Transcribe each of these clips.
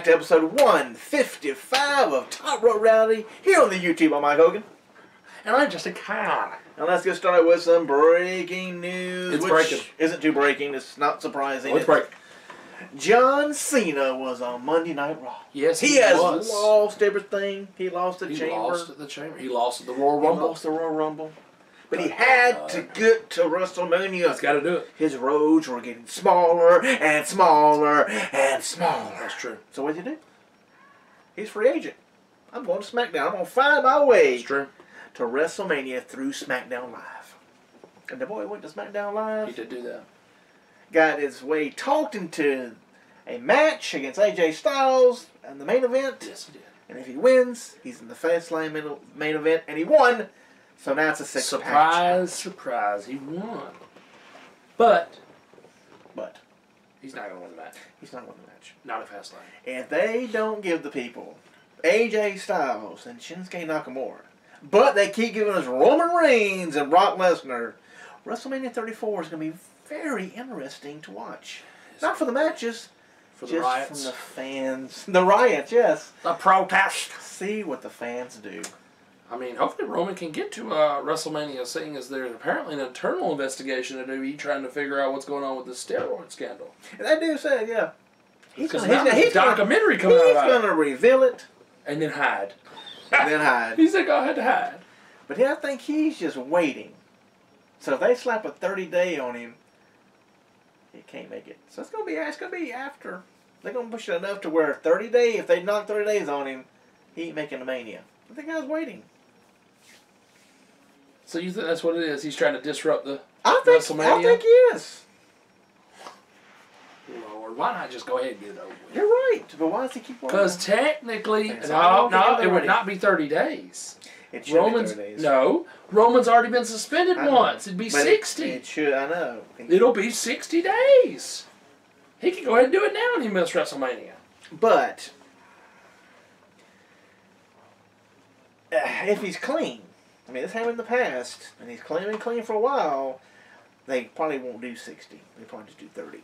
back to episode 155 of Top Rope Reality here on the YouTube. I'm Mike Hogan. And I'm just a Khan. And let's get started with some breaking news. It's which breaking. Isn't too breaking. It's not surprising. It's breaking. John Cena was on Monday Night Raw. Yes, he has lost everything. He lost the chamber. He lost at the chamber. He lost at the Royal Rumble. He lost the Royal Rumble. But he had to get to WrestleMania. He's got to do it. His roads were getting smaller and smaller and smaller. That's true. So what did he do? He's free agent. I'm going to Smackdown. I'm going to find my way to WrestleMania through Smackdown Live. And the boy went to Smackdown Live. He did do that. Got his way talked into a match against AJ Styles in the main event. Yes, he did. And if he wins, he's in the Fastlane main event. And he won. So now it's a six-pack. Surprise, surprise. He won. But he's not going to win the match. He's not going to win the match. Not at Fastlane. If they don't give the people AJ Styles and Shinsuke Nakamura, but they keep giving us Roman Reigns and Brock Lesnar, WrestleMania 34 is going to be very interesting to watch. Not for the matches, for the just riots. from the fans. The riots, yes. The protest. See what the fans do. I mean, hopefully Roman can get to WrestleMania, seeing as there's apparently an internal investigation to do. He's trying to figure out what's going on with the steroid scandal. And that dude said, yeah. He's going to documentary coming out about it. He's going to reveal it. And then hide. And then hide. He's like, I had to hide. But I think he's just waiting. So if they slap a 30-day on him, he can't make it. So it's going to be after. They're going to push it enough to where 30 days, if they knock 30 days on him, he ain't making a Mania. But the guy's waiting. So you think that's what it is? He's trying to disrupt the WrestleMania? I think he is. Lord, why not just go ahead and get it over with? You're right. But why does he keep working? Because technically, no, it would not be 30 days. It should be 30 days. No, Roman's already been suspended once. It'd be 60. It should, I know. It'll be 60 days. He can go ahead and do it now and he missed WrestleMania. But if he's clean, I mean, this happened in the past, and he's clean for a while, they probably won't do 60. They probably just do 30.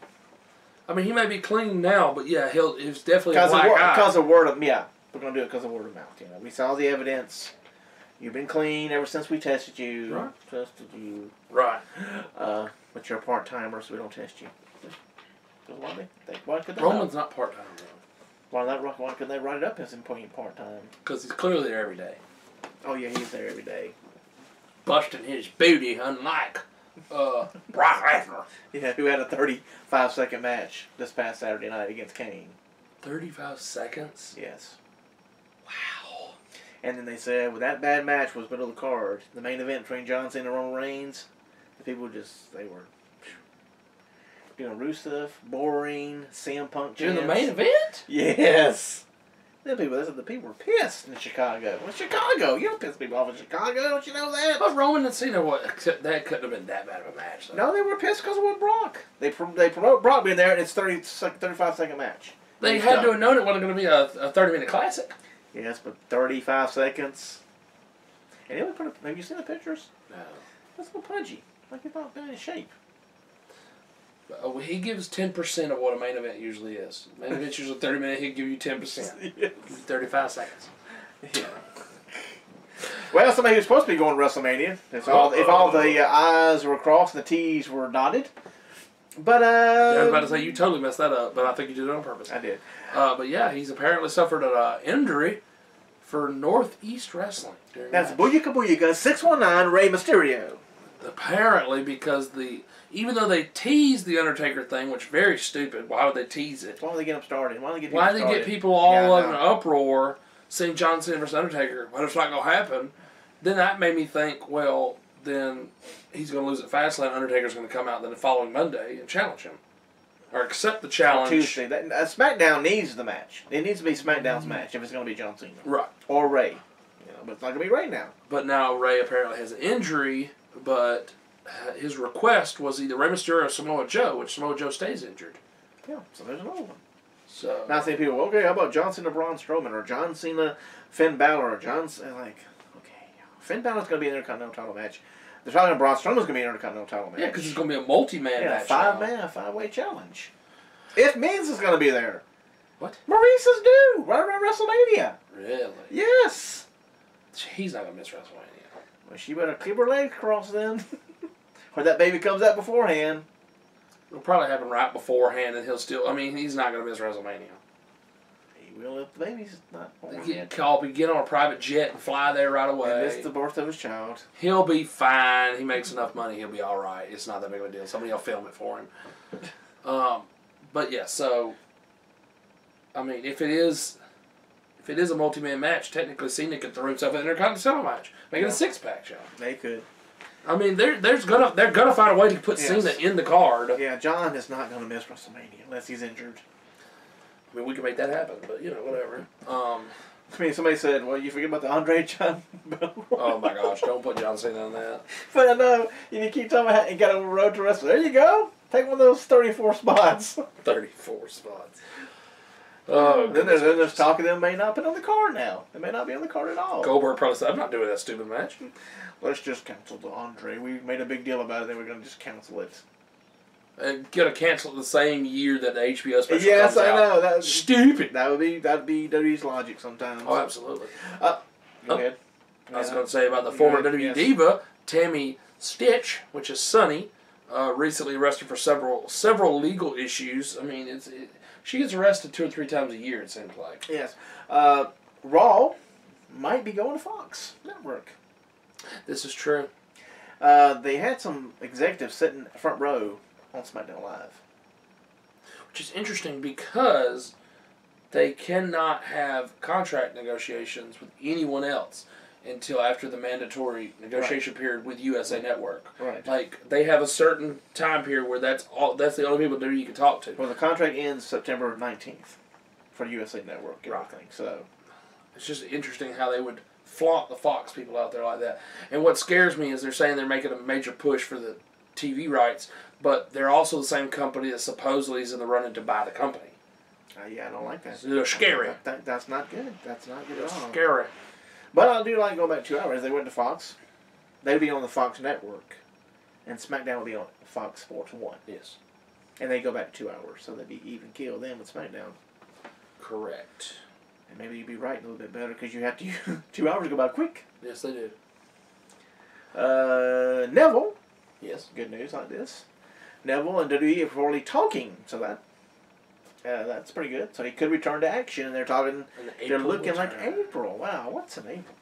I mean, he may be clean now, but yeah, it's definitely a black eye. Because of word of, yeah, we're going to do it because of word of mouth. You know, we saw the evidence. You've been clean ever since we tested you. Right. Tested you. Right. But you're a part-timer, so we don't test you. Why could they Roman's not part-time, though. Why couldn't they write it up as him being part-time? Because he's clearly there every day. Oh, yeah, he's there every day. Busting his booty, unlike Brock Lesnar. Yeah, who had a 35-second match this past Saturday night against Kane. 35 seconds? Yes. Wow. And then they said, well, that bad match was middle of the card. The main event between John Cena and Roman Reigns, the people they were doing Rusev, boring, CM Punk chants. During the main event? Yes. The people were pissed in Chicago. Well, Chicago, you don't piss people off in Chicago, don't you know that? But Roman and Cena, that couldn't have been that bad of a match, though. No, they were pissed because of what Brock. They promote Brock being there, and it's 35-second match. They had to have known it wasn't going to be a 30-minute classic. Yes, but 35 seconds. And he only have you seen the pictures? No. That's a little pudgy. Like he's not in shape. He gives 10% of what a main event usually is. Main event's usually 30 minutes, he'll give you 10%. Yes. 35 seconds. Yeah. Well, somebody who's supposed to be going to WrestleMania, if all the I's were crossed and the T's were dotted. But, I was about to say, you totally messed that up, but I think you did it on purpose. I did. But yeah, he's apparently suffered an injury for Northeast Wrestling. That's Booyaka Booyaka 619 Rey Mysterio. Apparently, because even though they teased the Undertaker thing, which is very stupid, why would they tease it? Why would they get them started? Why did they get people all in an uproar saying John Cena versus Undertaker? But it's not going to happen. Then that made me think, well, then he's going to lose at Fastlane. Undertaker's going to come out then the following Monday and challenge him. Or accept the challenge. Tuesday. SmackDown needs the match. It needs to be SmackDown's match if it's going to be John Cena. Right. Or Ray. But it's not going to be Ray now. But now Ray apparently has an injury, but his request was either Rey Mysterio or Samoa Joe, which Samoa Joe stays injured. Yeah, so there's another one. So now I think people, okay, how about John Cena, Braun Strowman, or John Cena, Finn Balor, or John Cena, okay, Finn Balor's going to be in an Intercontinental title match. They're talking about Braun Strowman's going to be in an Intercontinental title match. Yeah, because it's going to be a multi-man match. Five-way challenge. If Miz is going to be there. What? Maurice's due right around WrestleMania. Really? Yes. He's not gonna miss WrestleMania. Well, she better keep her legs crossed then. Or that baby comes out beforehand. It'll probably happen right beforehand, and he'll still. I mean, he's not gonna miss WrestleMania. He will if the baby's not born yet. Get on a private jet and fly there right away. And miss the birth of his child. He'll be fine. He makes enough money. He'll be all right. It's not that big of a deal. Somebody will film it for him. But yeah, so I mean, if it is a multi-man match, technically Cena could throw himself in an Intercontinental match, make it a 6-pack show. They could. I mean, they're gonna find a way to put Cena in the card. Yeah, John is not gonna miss WrestleMania unless he's injured. I mean, we can make that happen, but you know, whatever. I mean, somebody said, "Well, you forget about the Andre John." Oh my gosh! Don't put John Cena on that. But I know you keep talking about and got on the road to wrestle. There you go. Take one of those 34 spots. 34 spots. Then there's talk of them may not put on the card now. They may not be on the card at all. Goldberg probably said, "I'm not doing that stupid match." Let's just cancel the Andre. We made a big deal about it. Then we're gonna just cancel it. And gonna cancel it the same year that the HBO special yes, comes I out. know. That's stupid. That'd be WWE's logic sometimes. Oh, absolutely. Go ahead. I was going to say about the former WWE Diva, Tammy Sytch, which is Sunny, recently arrested for several legal issues. I mean, she gets arrested 2 or 3 times a year, it seems like. Yes. Raw might be going to Fox Network. This is true. They had some executives sitting front row on SmackDown Live. Which is interesting because they cannot have contract negotiations with anyone else until after the mandatory negotiation period with USA Network. Right. Like, they have a certain time period where that's the only people that you can talk to. Well, the contract ends September 19th for USA Network and everything. So it's just interesting how they would flaunt the Fox people out there like that. And what scares me is they're saying they're making a major push for the TV rights, but they're also the same company that supposedly is in the running to buy the company. Yeah, I don't like that. It's scary. That's not good. That's not good at all. Scary. But I do like going back 2 hours. They went to Fox. They'd be on the Fox Network. And SmackDown would be on Fox Sports 1. Yes. And they go back 2 hours. So they'd be even killed then with SmackDown. Correct. And maybe you'd be right a little bit better because you have to 2 hours go by quick. Yes, they do. Neville. Yes. Good news like this. Neville and WWE are reportedly talking. So that's pretty good. So he could return to action. And they're talking. They're looking like April. Wow. What's in April?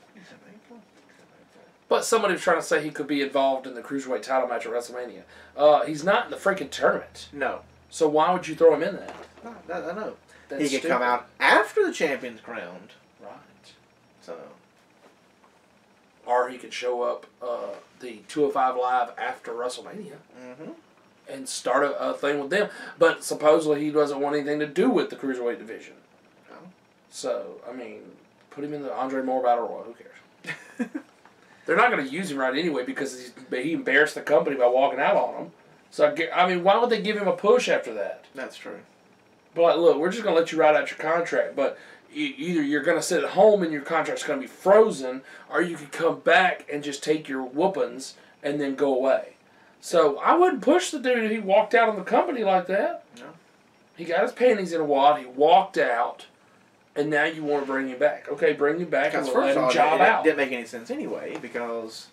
But somebody was trying to say he could be involved in the Cruiserweight title match at WrestleMania. He's not in the freaking tournament. No. So why would you throw him in that? I know. That's he could stupid. come out after the champion's crowned. Right. So. Or he could show up the 205 Live after WrestleMania and start a thing with them. But supposedly he doesn't want anything to do with the Cruiserweight division. No. So, I mean, put him in the Andre Moore Battle Royal. Who cares? They're not going to use him right anyway because he embarrassed the company by walking out on them. So, I mean, why would they give him a push after that? That's true. But, like, look, we're just going to let you ride out your contract, but either you're going to sit at home and your contract's going to be frozen, or you can come back and just take your whoopings and then go away. So, I wouldn't push the dude if he walked out on the company like that. No. He got his panties in a wad, he walked out, and now you want to bring him back. Okay, bring him back and we'll let him job out. It didn't make any sense anyway because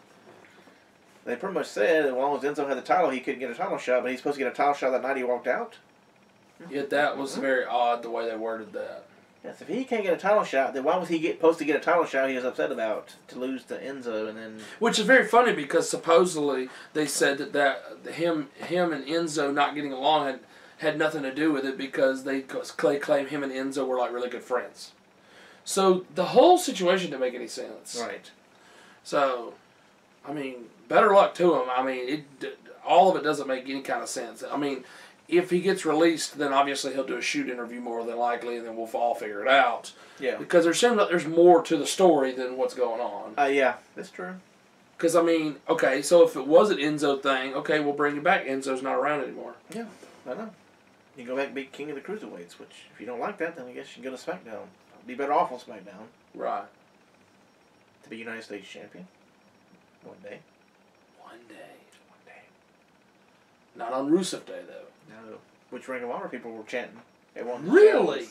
they pretty much said as long as Enzo had the title, he couldn't get a title shot, but he's supposed to get a title shot that night he walked out. Yet that was very odd the way they worded that. Yes, if he can't get a title shot, then why was he supposed to get a title shot he was upset about to lose to Enzo and then... Which is very funny because supposedly they said that him and Enzo not getting along had nothing to do with it because they claim him and Enzo were like really good friends. So the whole situation didn't make any sense. Right. So, I mean, better luck to him. I mean, all of it doesn't make any kind of sense. I mean, if he gets released, then obviously he'll do a shoot interview more than likely, and then we'll all figure it out. Yeah. Because there seems like there's more to the story than what's going on. Yeah, that's true. Because, I mean, okay, so if it was an Enzo thing, okay, we'll bring it back. Enzo's not around anymore. Yeah, I know. You go back and be king of the cruiserweights, which if you don't like that, then I guess you can go to SmackDown. Be better off on SmackDown. Right. To be United States champion. One day. One day. Not on Rusev Day, though. No. Which Ring of Honor people were chanting. They wanted really?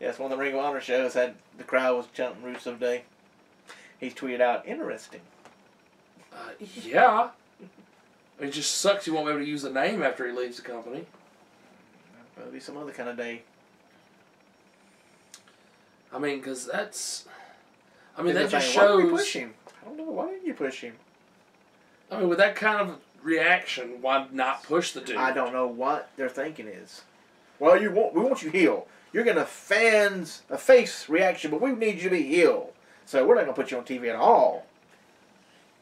Yes, one of the Ring of Honor shows had the crowd was chanting Rusev Day. He's tweeted out, interesting. Yeah. It just sucks you won't be able to use the name after he leaves the company. That'll be some other kind of day. I mean, because that's... I mean, that just shows... Why did we shows... push him? I don't know. Why didn't you push him? I mean, with that kind of reaction, why not push the dude? I don't know what their thinking is. Well, we want you heel. You're going to fans a face reaction, but we need you to be heel. So we're not going to put you on TV at all.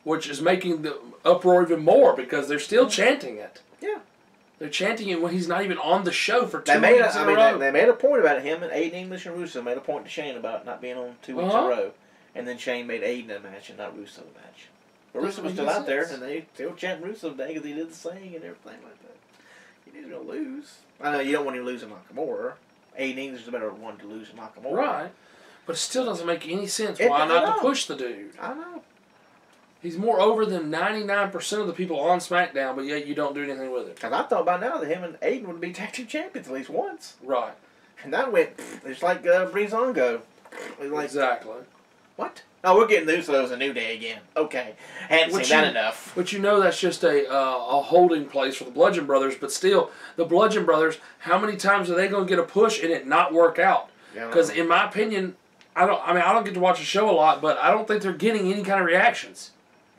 Which is making the uproar even more because they're still chanting it. Yeah. They're chanting it when he's not even on the show for 2 weeks in a row. They made a point about it. Him and Aiden English and Russo made a point to Shane about not being on 2 weeks in a row. And then Shane made Aiden a match and not Russo a match. But Russo was still out there, and they still chanting Russo Day because he did the sing and everything like that. He was going to lose. I know you don't want him to lose to Nakamura. Aiden English is the better one to lose to Nakamura. Right. But it still doesn't make any sense. Why not to push the dude? I know. He's more over than 99% of the people on SmackDown, but yet you don't do anything with it. Because I thought by now that him and Aiden would be tag team champions at least once. Right. And that went, it's like Breezango. Like, exactly. What? Oh, we're getting those, so it was a New Day again. Okay. Hadn't seen that enough. But you know that's just a holding place for the Bludgeon Brothers, but still, the Bludgeon Brothers, how many times are they going to get a push and it not work out? Because in my opinion, I don't get to watch the show a lot, but I don't think they're getting any kind of reactions.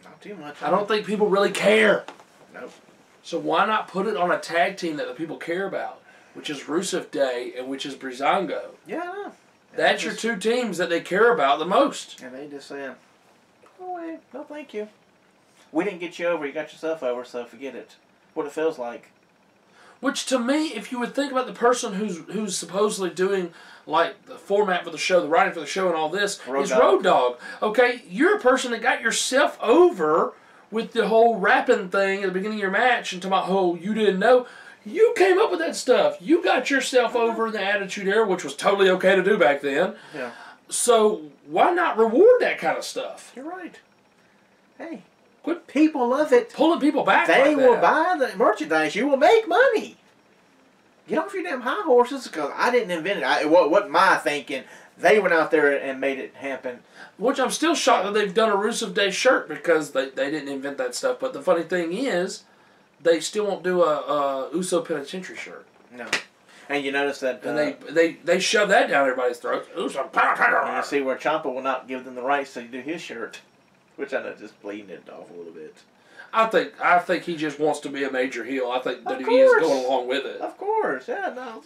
Not too much. I don't think people really care. Nope. So why not put it on a tag team that the people care about, which is Rusev Day and which is Breezango? Yeah. That's your two teams that they care about the most. And they just saying, "Oh wait, no, thank you. We didn't get you over. You got yourself over, so forget it." What it feels like. Which to me, if you would think about the person who's supposedly doing like the format for the show, the writing for the show, and all this, is Road Dogg. Okay, you're a person that got yourself over with the whole rapping thing at the beginning of your match and talking about, oh, you didn't know. You came up with that stuff. You got yourself over in the Attitude Era, which was totally okay to do back then. Yeah. So why not reward that kind of stuff? You're right. Hey, people love it. Pulling people back. They will buy the merchandise. You will make money. Get off your damn high horses, because I didn't invent it. What my thinking? They went out there and made it happen. Which I'm still shocked that they've done a Rusev Day shirt because they didn't invent that stuff. But the funny thing is, they still won't do a Uso Penitentiary shirt. No. And you notice that... and they shove that down everybody's throats. Uso Penitentiary! And you see where Ciampa will not give them the rights to do his shirt. Which I know just bleeding it off a little bit. I think he just wants to be a major heel. I think WWE is going along with it. Of course. Yeah, no.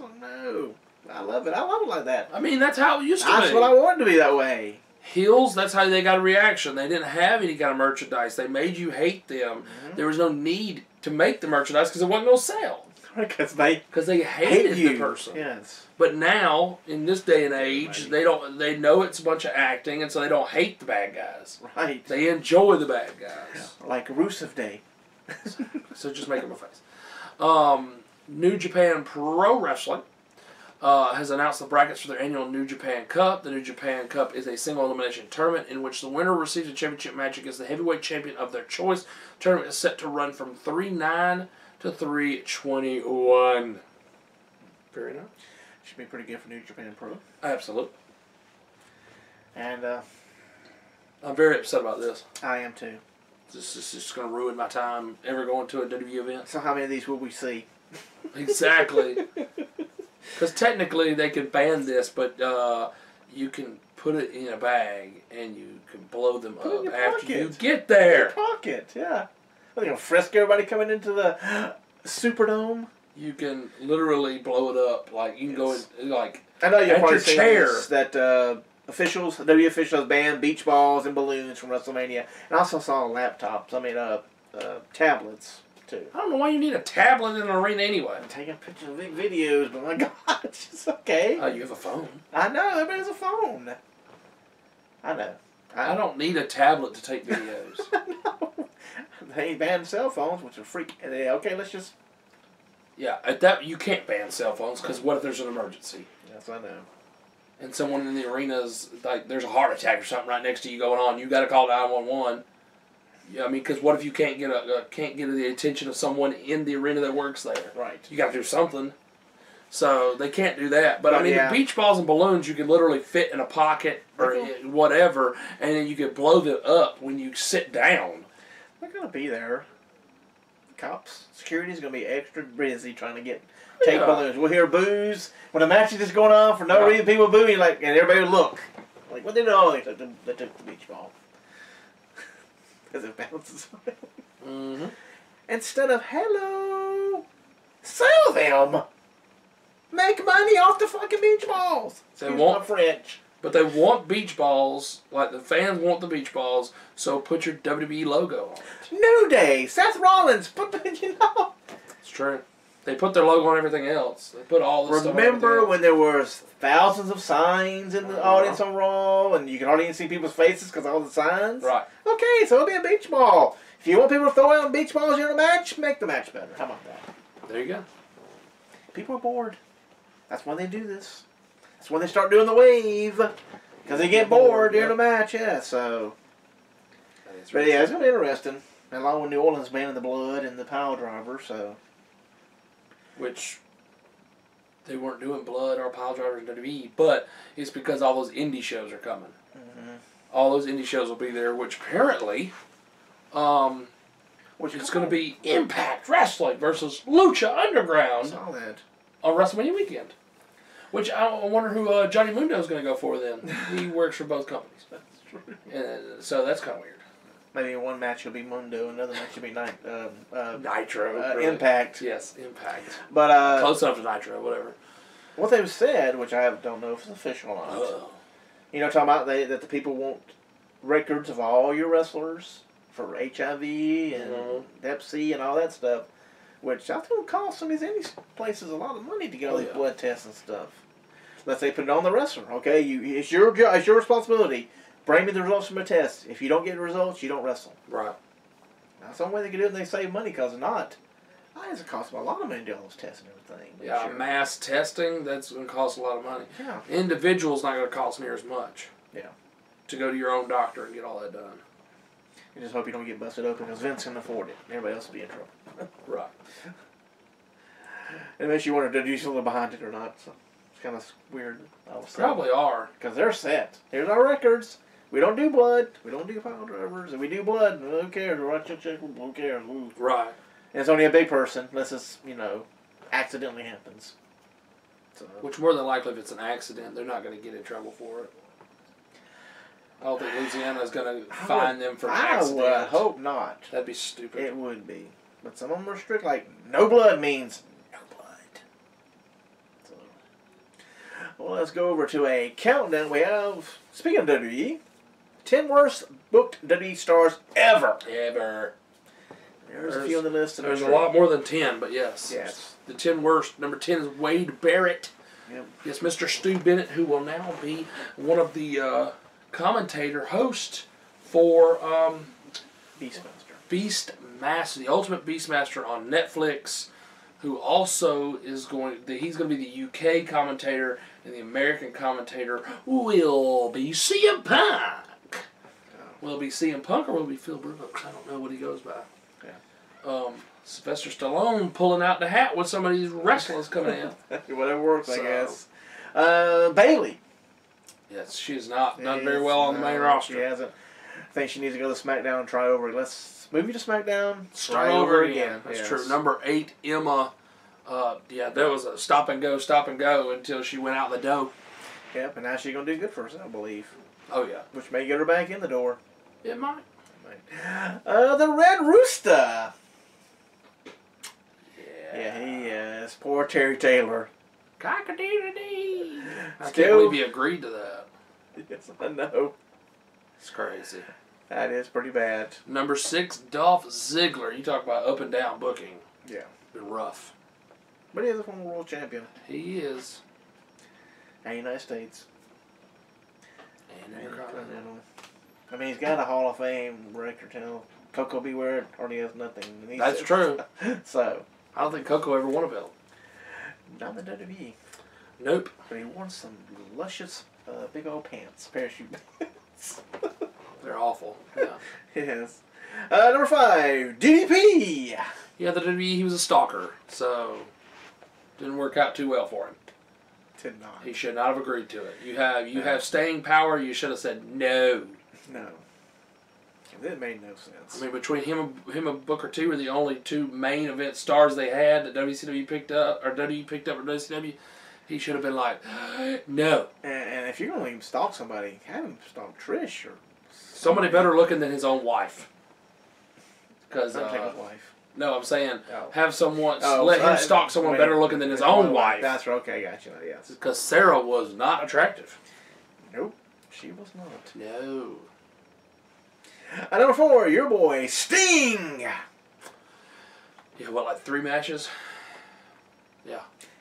I love it. I love it like that. I mean, that's how it used to be. That's what I wanted to be that way. Heels, that's how they got a reaction. They didn't have any kind of merchandise. They made you hate them. Mm-hmm. There was no need to make the merchandise because it wasn't going to sell. Because they hated the person. Yes. But now, in this day and age, they know it's a bunch of acting, and so they don't hate the bad guys. Right. They enjoy the bad guys. Like Rusev Day. So just make them a face. New Japan Pro Wrestling has announced the brackets for their annual New Japan Cup. The New Japan Cup is a single elimination tournament in which the winner receives a championship match against the heavyweight champion of their choice. The tournament is set to run from 3/9 to 3/21. Very nice. Should be pretty good for New Japan Pro. Absolutely. And I'm very upset about this. I am too. This is just going to ruin my time ever going to a WWE event. So how many of these will we see? Exactly. Because technically they can ban this, but you can put it in a bag and you can blow them up after you get there. In your pocket, yeah. Are they going to frisk everybody coming into the Superdome? You can literally blow it up. Like, you can go in, like, I know you're probably seen this, that WWE officials banned beach balls and balloons from WrestleMania. And I also saw laptops, tablets, too. I don't know why you need a tablet in an arena anyway. I'm taking pictures of big videos, but my God, it's okay. Oh, you have a phone. I know, everybody has a phone. I know. I don't need a tablet to take videos. No. They banned cell phones, which are freak. Okay, let's just... Yeah, at that you can't ban cell phones, because what if there's an emergency? Yes, I know. And someone in the arena's, like, there's a heart attack or something right next to you going on. You got to call 911. Yeah, I mean, because what if you can't get the attention of someone in the arena that works there? Right. You got to do something. So they can't do that. But I mean, yeah. the beach balls and balloons you can literally fit in a pocket or whatever, and then you can blow them up when you sit down. They're going to be there. Cops, security's going to be extra busy trying to take balloons. We'll hear boos. When the match is just going on for no reason, people booing, like, and everybody will look. Like, what did they do? They took the beach ball. Because it bounces around. Instead of, hello, sell them. Make money off the fucking beach balls. They want French. But they want beach balls, like the fans want the beach balls, so put your WWE logo on it. New Day, Seth Rollins, It's true. They put their logo on everything else. They put all the stuff on Remember when there was thousands of signs in the audience on Raw, and you could hardly even see people's faces because of all the signs? Right. Okay, so it'll be a beach ball. If you want people to throw out beach balls during a match, make the match better. How about that? There you go. People are bored. That's why they do this. That's when they start doing the wave. Because they get bored during the match, yeah, so. But yeah, it's going to be interesting. Along with New Orleans being in the blood and the pile driver, so. Which, they weren't doing blood or pile drivers in WWE, but it's because all those indie shows are coming. All those indie shows will be there, which apparently, it's going to be Impact Wrestling versus Lucha Underground I saw that. on WrestleMania weekend. Which I wonder who Johnny Mundo is going to go for then. He works for both companies. That's true. So that's kind of weird. Maybe one match will be Mundo, another match will be Nitro. Really. Impact. Yes, Impact. But close enough to Nitro, whatever. What they've said, which I don't know if it's official or not. You know, talking about that the people want records of all your wrestlers for HIV and Hep C and all that stuff. Which I think will cost some of these indie places a lot of money to get all these blood tests and stuff. Let's say put it on the wrestler, okay? It's your job, it's your responsibility. Bring me the results from a test. If you don't get the results, you don't wrestle. Right. That's the only way they can do it, and they save money, because if not, it's going to cost them a lot of money to do all those tests and everything. Yeah, mass testing, that's going to cost a lot of money. Yeah. Individual's not going to cost near as much. Yeah. To go to your own doctor and get all that done. You just hope you don't get busted open, because Vince can afford it. Everybody else will be in trouble. Right. Unless you want to do something behind it or not. So it's kind of weird. Probably are. Because they're set. Here's our records. We don't do blood. We don't do pile drivers. And we do blood. Who cares? We'll write your check. Who cares? Ooh. Right. And it's only a big person, unless it's, accidentally happens. So. Which more than likely, if it's an accident, they're not going to get in trouble for it. I don't think Louisiana's going to fine them for an accident. I would hope not. That'd be stupid. It would be. But some of them are strict, like, no blood means no blood. So. Well, let's go over to a countdown. We have, speaking of WWE, 10 worst booked WWE stars ever. There's a few on the list. There's a lot more than 10, but yes. Yes. The 10 worst. Number 10 is Wade Barrett. Yep. Yes, Mr. Stu Bennett, who will now be one of the host for Beastmaster, the Ultimate Beastmaster on Netflix, who also is he's going to be the UK commentator, and the American commentator will be CM Punk. Will it be CM Punk or will it be Phil Brooks? I don't know what he goes by. Yeah. Sylvester Stallone pulling out the hat with some of these wrestlers coming in. Whatever works, I guess. Bayley. Yes, she has not done very well on the main roster. She hasn't. I think she needs to go to SmackDown and try over. Let's move you to SmackDown. Start over again. That's true. Number 8, Emma. There was a stop and go until she went out the door. Yep, and now she's going to do good for herself, I believe. Oh, yeah. Which may get her back in the door. It might. The Red Rooster. Yeah, he is. Poor Terry Taylor. Cock-a-dee-dee-dee. I can't believe he agreed to that. Yes, I know. It's crazy. That is pretty bad. Number 6, Dolph Ziggler. You talk about up and down booking. Yeah. Been rough. But he is a former world champion. He is. And United States. And Intercontinental. I mean, he's got a Hall of Fame record too. Coco Beware hardly has nothing. That's true. So. I don't think Coco ever won a belt. Not in the WWE. Nope. But he won some luscious big old pants. Parachute pants. They're awful. Yeah. Yes. Number 5, DDP. Yeah, the WWE, he was a stalker, so. Didn't work out too well for him. Did not. He should not have agreed to it. You have staying power. You should have said no. No. It made no sense. I mean, between him and Booker T were the only two main event stars they had that WCW picked up, or WWE picked up for WCW. He should have been like, no. And if you're going to even stalk somebody, have him stalk Trish or somebody better looking than his own wife. Because wife. No, I'm saying have someone let him stalk someone better looking than his own own wife. That's right. Okay, gotcha. Yes. Because Sarah was not attractive. Nope, she was not. No. At number 4, your boy Sting. Yeah, what, like 3 matches? Yeah.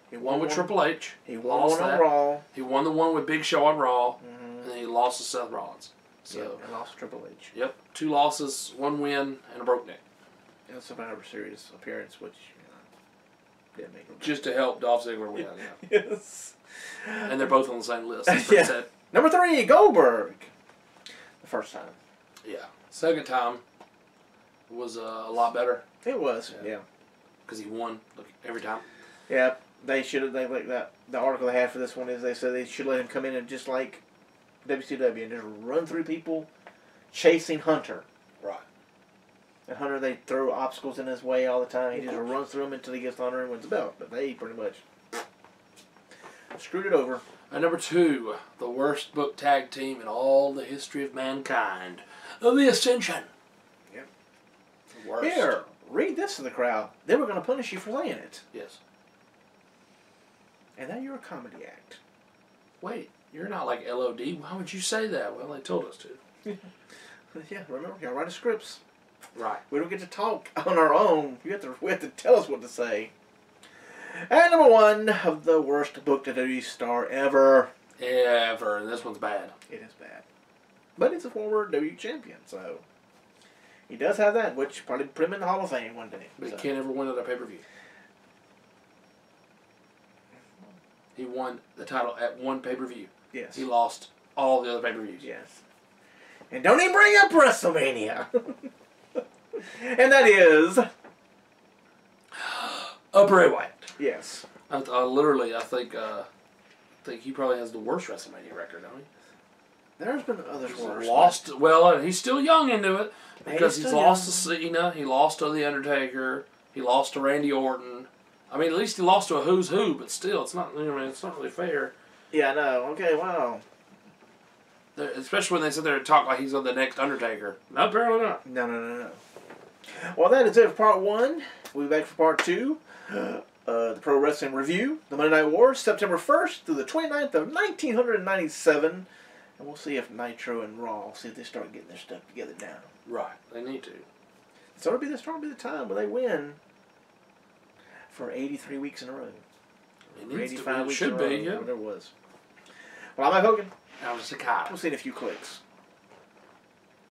He won with Triple H. He won one on Raw. He won the one with Big Show on Raw. And then he lost to Seth Rollins. So and lost to Triple H. Yep. 2 losses, 1 win, and a broke neck. And a Survivor Series appearance, which didn't make him. Just to help Dolph Ziggler win. Yeah. Yes. And they're both on the same list. Yeah. Number 3, Goldberg. The first time. Yeah. Second time was a lot better. It was, yeah. Because he won every time. Yeah, they should have. They like that. The article they had for this one is they said they should let him come in and just like WCW and just run through people, chasing Hunter. Right. And Hunter, they throw obstacles in his way all the time. He just runs through them until he gets Hunter and wins the belt. But they pretty much screwed it over. And number 2, the worst book tag team in all the history of mankind. The Ascension. Yep. The worst. Here, read this to the crowd. They were going to punish you for saying it. Yes. And now you're a comedy act. Wait, you're not like LOD. Why would you say that? Well, they told us to. Yeah, remember, y'all write scripts. Right. We don't get to talk on our own. We have to tell us what to say. And number 1 of the worst booked WWE star ever. Ever. And this one's bad. It is bad. But he's a former WWE champion, so he does have that, which probably put him in the Hall of Fame one day. But he can't ever win at a pay-per-view. He won the title at one pay-per-view. Yes. He lost all the other pay-per-views. Yes. And don't even bring up WrestleMania. And that is Bray Wyatt. Yes. I think he probably has the worst WrestleMania record, don't he? There's been others worse. Lost. Well, he's still young into it because he's lost to Cena. He lost to The Undertaker. He lost to Randy Orton. I mean, at least he lost to a who's who, but still, it's not. It's not really fair. Yeah, I know. Okay, wow. Especially when they sit there and talk like he's on the next Undertaker. No, apparently not. No. Well, that is it for part 1. We'll be back for part 2. The Pro Wrestling Review, the Monday Night Wars, September 1st through the 29th of 1997. And we'll see if Nitro and Raw, see if they start getting their stuff together now. Right, they need to. So it'll be the time when they win for 83 weeks in a row. It 85 weeks should in a row, be, yeah. whatever it was. Well, I'm Mike Hogan. I'm Sakai. We'll see in a few clicks.